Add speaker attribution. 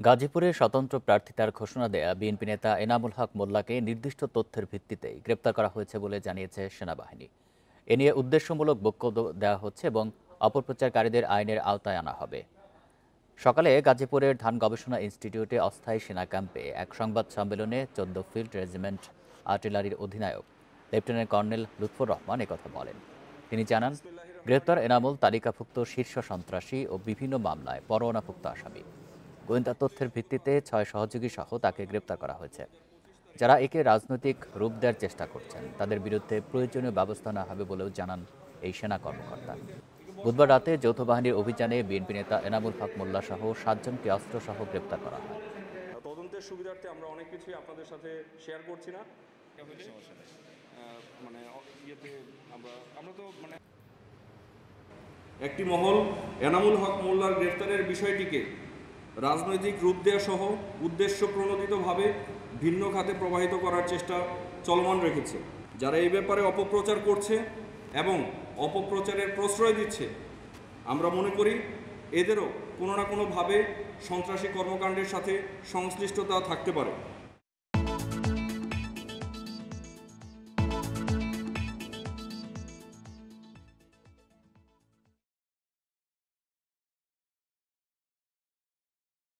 Speaker 1: গাজীপুরে স্বতন্ত্র প্রার্থিতার ঘোষণা দেয়া বিএনপি নেতা এনামুল হক মোল্লাকে নির্দিষ্ট তথ্যের ভিত্তিতেই গ্রেপ্তার করা হয়েছে বলে জানিয়েছে সেনাবাহিনী। এ নিয়ে উদ্দেশ্যমূলক বক্তব্য দেওয়া হচ্ছে এবং অপপ্রচারকারীদের আইনের আওতায় আনা হবে। সকালে গাজীপুরের ধান গবেষণা ইনস্টিটিউটে অস্থায়ী সেনা ক্যাম্পে এক সংবাদ সম্মেলনে ১৪ ফিল্ড রেজিমেন্ট আর্টিলারির অধিনায়ক লেফটেন্যান্ট কর্নেল লুৎফর রহমান একথা বলেন। তিনি জানান, গ্রেপ্তার এনামুল তালিকাভুক্ত শীর্ষ সন্ত্রাসী ও বিভিন্ন মামলায় পরোয়ানাভুক্ত আসামি। গোয়েন্দা তথ্যের ভিত্তিতে ৬ সহযোগী সহ তাকে গ্রেপ্তার করা হয়েছে। যারা একে রাজনৈতিক রূপ দেওয়ার চেষ্টা করছেন তাদের বিরুদ্ধে প্রয়োজনীয় ব্যবস্থা নেওয়া হবে বলেও জানান এই সেনা কর্মকর্তা। বুধবার রাতে যৌথ বাহিনীর অভিযানে বিএনপি নেতা এনামুল হক মোল্লা সহ ৭ জনকে অস্ত্রসহ গ্রেপ্তার করা হয়।
Speaker 2: তদন্তের সুবিধার্থে আমরা অনেক কিছুই আপনাদের সাথে শেয়ার করছি না। একটি মহল এনামুল হক মোল্লার গ্রেফতারের বিষয়টিকে রাজনৈতিক রূপ দেওয়া সহ উদ্দেশ্য প্রণোদিতভাবে ভিন্ন খাতে প্রবাহিত করার চেষ্টা চলমান রেখেছে। যারা এই ব্যাপারে অপপ্রচার করছে এবং অপপ্রচারের প্রশ্রয় দিচ্ছে, আমরা মনে করি এদেরও কোনো না কোনোভাবে সন্ত্রাসী কর্মকাণ্ডের সাথে সংশ্লিষ্টতা থাকতে পারে।